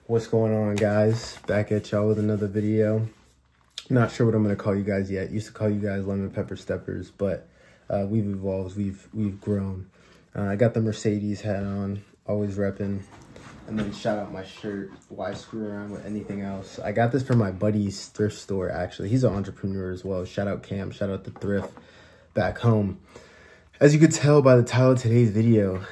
What's going on, guys? Back at y'all with another video. Not sure what I'm gonna call you guys yet. Used to call you guys lemon pepper steppers, but we've evolved, we've grown. I got the Mercedes hat on, always repping. And then shout out my shirt. Why screw around with anything else? I got this from my buddy's thrift store, actually. He's an entrepreneur as well. Shout out Cam, shout out the thrift back home. As you could tell by the title of today's video,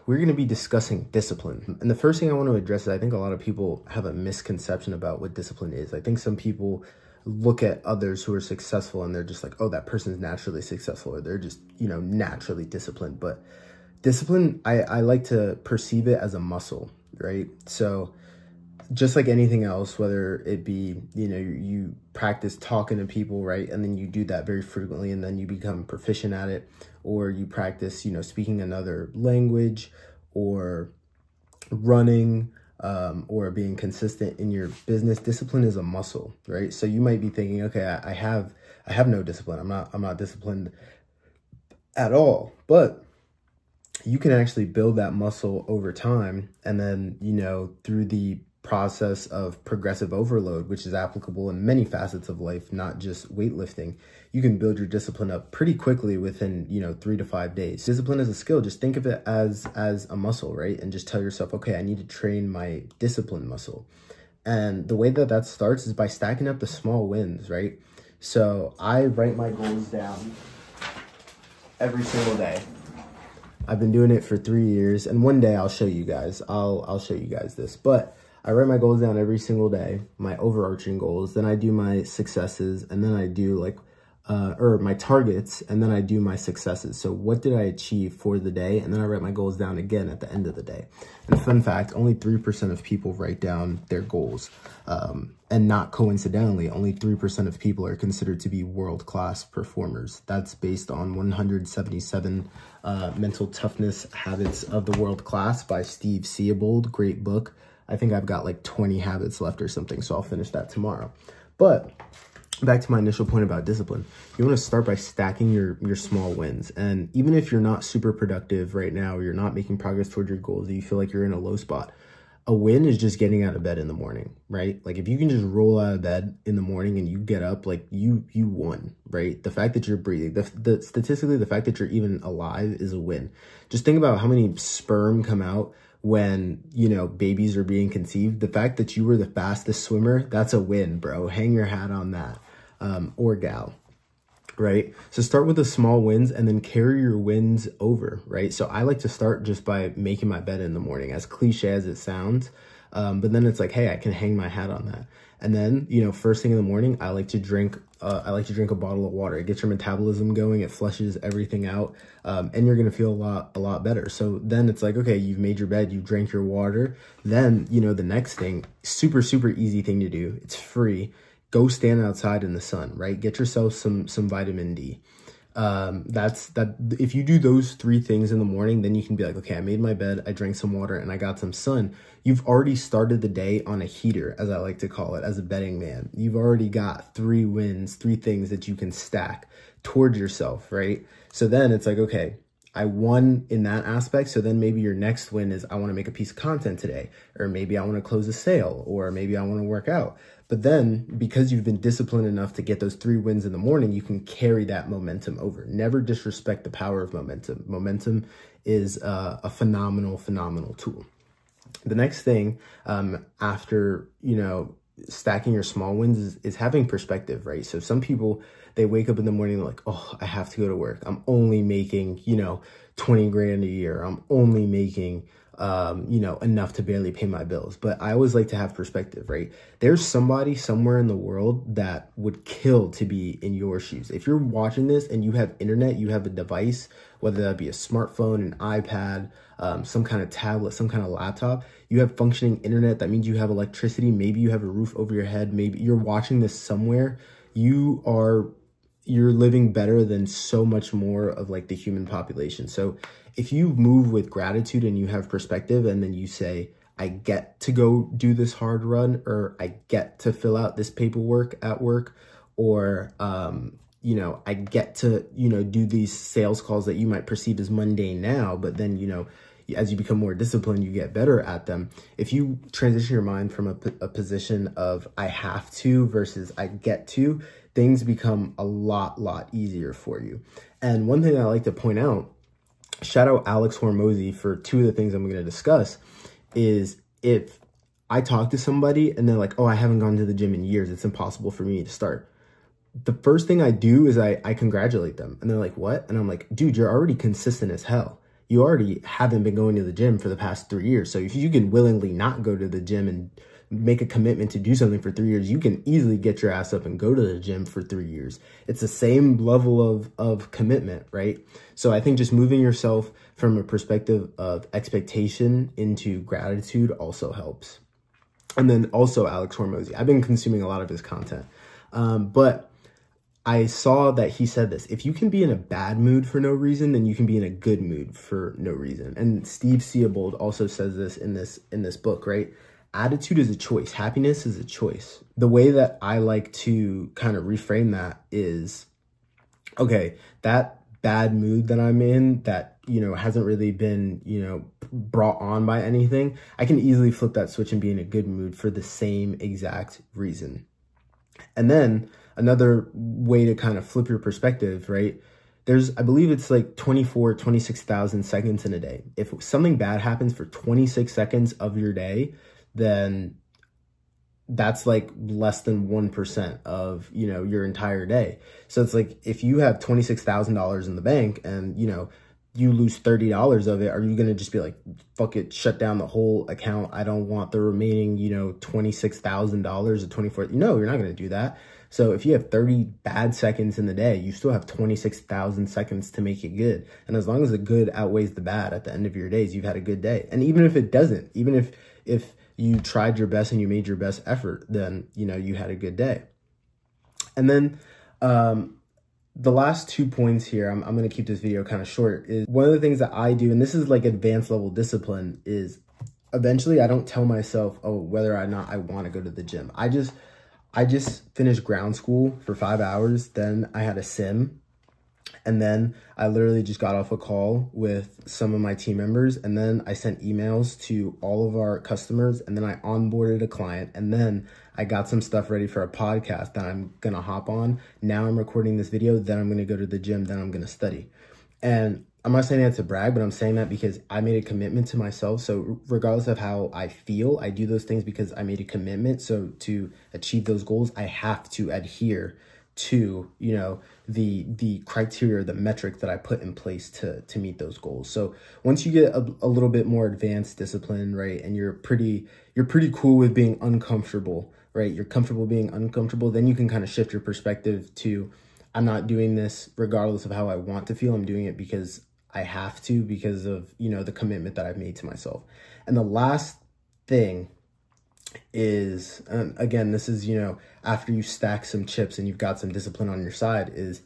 we're going to be discussing discipline. And the first thing I want to address is I think a lot of people have a misconception about what discipline is. I think some people look at others who are successful and they're just like, oh, that person's naturally successful, or they're just, you know, naturally disciplined. But discipline, I like to perceive it as a muscle, right? So just like anything else, whether it be, you know, you practice talking to people, right? And then you do that very frequently and then you become proficient at it, or you practice, you know, speaking another language or running, or being consistent in your business. Discipline is a muscle, right? So you might be thinking, okay, I have no discipline. I'm not disciplined at all, but you can actually build that muscle over time. And then, you know, through the process of progressive overload, which is applicable in many facets of life, not just weightlifting, you can build your discipline up pretty quickly within, you know, 3 to 5 days. Discipline is a skill. Just think of it as a muscle, right? And just tell yourself, okay, I need to train my discipline muscle. And the way that starts is by stacking up the small wins, right? So I write my goals down every single day. I've been doing it for 3 years, and one day I'll show you guys. I'll show you guys this, but I write my goals down every single day, my overarching goals. Then I do my successes, and then I do like, or my targets, and then I do my successes. So what did I achieve for the day? And then I write my goals down again at the end of the day. And fun fact, only 3% of people write down their goals. And not coincidentally, only 3% of people are considered to be world-class performers. That's based on 177 Mental Toughness Habits of the World Class by Steve Siebold. Great book. I think I've got like 20 habits left or something, so I'll finish that tomorrow. But back to my initial point about discipline. You want to start by stacking your small wins. And even if you're not super productive right now, or you're not making progress towards your goals, you feel like you're in a low spot, a win is just getting out of bed in the morning, right? Like if you can just roll out of bed in the morning and you get up, like you won, right? The fact that you're breathing, statistically, the fact that you're even alive is a win. Just think about how many sperm come out when, you know, babies are being conceived. The fact that you were the fastest swimmer, that's a win, bro. Hang your hat on that, or gal, right? So start with the small wins and then carry your wins over, right? So I like to start just by making my bed in the morning, as cliche as it sounds. But then it's like, hey, I can hang my hat on that. And then, you know, first thing in the morning, I like to drink a bottle of water. It gets your metabolism going. It flushes everything out. And you're going to feel a lot better. So then it's like, okay, you've made your bed, you drank your water. Then, you know, the next thing, super easy thing to do. It's free. Go stand outside in the sun, right? Get yourself some vitamin D. If you do those 3 things in the morning, then you can be like, okay, I made my bed, I drank some water, and I got some sun. You've already started the day on a heater, as I like to call it, as a betting man. You've already got 3 wins, 3 things that you can stack towards yourself, right? So then it's like, okay, I won in that aspect. So then maybe your next win is, I want to make a piece of content today, or maybe I want to close a sale, or maybe I want to work out. But then because you've been disciplined enough to get those 3 wins in the morning, you can carry that momentum over. Never disrespect the power of momentum. Momentum is a phenomenal tool. The next thing, after, you know, stacking your small wins is having perspective, right? So some people, they wake up in the morning, they're like, oh, I have to go to work. I'm only making, you know, 20 grand a year. I'm only making, you know, enough to barely pay my bills. But I always like to have perspective, right? There's somebody somewhere in the world that would kill to be in your shoes. If you're watching this and you have internet, you have a device, whether that be a smartphone, an iPad, some kind of tablet, some kind of laptop, you have functioning internet. That means you have electricity. Maybe you have a roof over your head. Maybe you're watching this somewhere. You're living better than so much more of like the human population. So if you move with gratitude and you have perspective, and then you say, I get to go do this hard run, or I get to fill out this paperwork at work, or, you know, I get to, you know, do these sales calls that you might perceive as mundane now, but then, you know, as you become more disciplined, you get better at them. If you transition your mind from a position of I have to versus I get to, things become a lot easier for you. And one thing I like to point out, shout out Alex Hormozy for two of the things I'm going to discuss, is if I talk to somebody and they're like, oh, I haven't gone to the gym in years, it's impossible for me to start. The first thing I do is I congratulate them. And they're like, what? And I'm like, dude, you're already consistent as hell. You already haven't been going to the gym for the past 3 years. So if you can willingly not go to the gym and make a commitment to do something for 3 years, you can easily get your ass up and go to the gym for 3 years. It's the same level of commitment, right? So I think just moving yourself from a perspective of expectation into gratitude also helps. And then also Alex Hormozy. I've been consuming a lot of his content. But I saw that he said this: if you can be in a bad mood for no reason, then you can be in a good mood for no reason. And Steve Seabold also says this in this book, right? Attitude is a choice. Happiness is a choice. The way that I like to kind of reframe that is, okay, that bad mood that I'm in that, you know, hasn't really been, you know, brought on by anything, I can easily flip that switch and be in a good mood for the same exact reason. And then another way to kind of flip your perspective, right? I believe it's like 26,000 seconds in a day. If something bad happens for 26 seconds of your day, then that's like less than 1% of, you know, your entire day. So it's like, if you have $26,000 in the bank and, you know, you lose $30 of it, are you going to just be like, fuck it, shut down the whole account? I don't want the remaining, you know, $26,000 or 24. No, you're not going to do that. So if you have 30 bad seconds in the day, you still have 26,000 seconds to make it good. And as long as the good outweighs the bad at the end of your days, you've had a good day. And even if it doesn't, even if you tried your best and you made your best effort, then, you know, you had a good day. And then, the last 2 points here, I'm going to keep this video kind of short, is one of the things that I do, and this is like advanced level discipline, is eventually I don't tell myself, oh, whether or not I want to go to the gym. I just finished ground school for 5 hours. Then I had a sim. And then I literally just got off a call with some of my team members. And then I sent emails to all of our customers. And then I onboarded a client. And then I got some stuff ready for a podcast that I'm going to hop on. Now I'm recording this video. Then I'm going to go to the gym. Then I'm going to study. And I'm not saying that to brag, but I'm saying that because I made a commitment to myself. So regardless of how I feel, I do those things because I made a commitment. So to achieve those goals, I have to adhere to, you know, the criteria, the metric that I put in place to meet those goals. So once you get a little bit more advanced discipline, right, and you're pretty cool with being uncomfortable, right? You're comfortable being uncomfortable, then you can kind of shift your perspective to, I'm not doing this regardless of how I want to feel. I'm doing it because I have to, because of, you know, the commitment that I've made to myself. And the last thing is, again, this is, you know, after you stack some chips and you've got some discipline on your side, is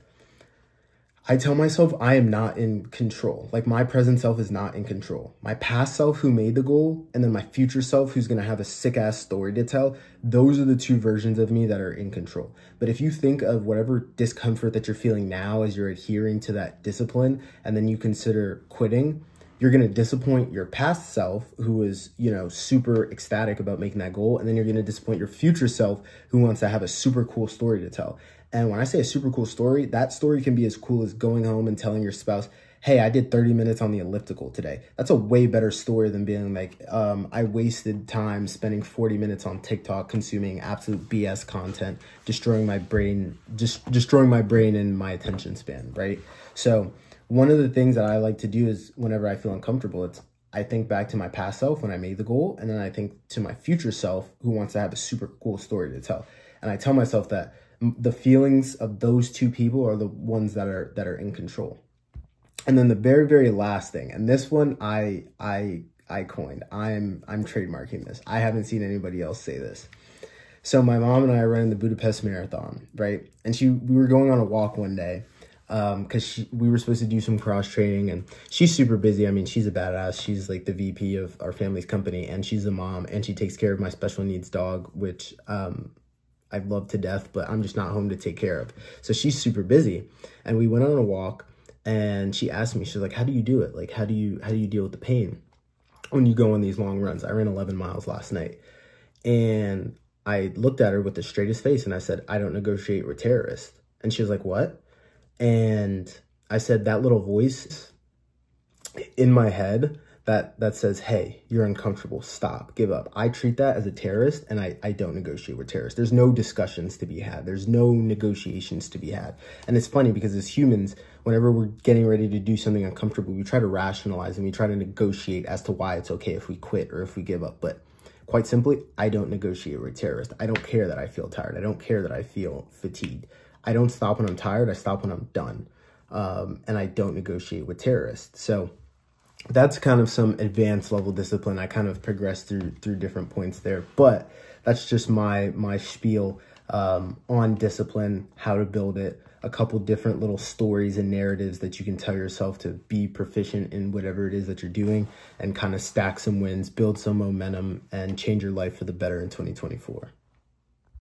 I tell myself I am not in control. Like, my present self is not in control. My past self who made the goal, and then my future self who's going to have a sick ass story to tell, those are the two versions of me that are in control. But if you think of whatever discomfort that you're feeling now as you're adhering to that discipline, and then you consider quitting, you're going to disappoint your past self who is, you know, super ecstatic about making that goal. And then you're going to disappoint your future self who wants to have a super cool story to tell. And when I say a super cool story, that story can be as cool as going home and telling your spouse, hey, I did 30 minutes on the elliptical today. That's a way better story than being like, I wasted time spending 40 minutes on TikTok consuming absolute BS content, destroying my brain and my attention span, right? So one of the things that I like to do is whenever I feel uncomfortable, I think back to my past self when I made the goal, and then I think to my future self who wants to have a super cool story to tell. And I tell myself that the feelings of those two people are the ones that are in control. And then the very, very last thing, and this one I coined. I'm trademarking this. I haven't seen anybody else say this. So my mom and I are running the Budapest Marathon, right? And we were going on a walk one day, because we were supposed to do some cross training, and she's super busy. I mean, she's a badass. She's like the VP of our family's company, and she's a mom, and she takes care of my special needs dog, which I love to death, but I'm just not home to take care of. So she's super busy. And we went on a walk, and she asked me, she's like, how do you do it? Like, how do you deal with the pain? when you go on these long runs. I ran 11 miles last night, and I looked at her with the straightest face and I said, I don't negotiate with terrorists. And she was like, what? And I said, that little voice in my head that says, hey, you're uncomfortable, stop, give up. I treat that as a terrorist, and I don't negotiate with terrorists. There's no discussions to be had. There's no negotiations to be had. And it's funny because as humans, whenever we're getting ready to do something uncomfortable, we try to rationalize and we try to negotiate as to why it's okay if we quit or if we give up. But quite simply, I don't negotiate with terrorists. I don't care that I feel tired. I don't care that I feel fatigued. I don't stop when I'm tired. I stop when I'm done. And I don't negotiate with terrorists. So that's kind of some advanced level discipline. I kind of progressed through different points there, but that's just my spiel on discipline, how to build it, a couple different little stories and narratives that you can tell yourself to be proficient in whatever it is that you're doing, and kind of stack some wins, build some momentum, and change your life for the better in 2024.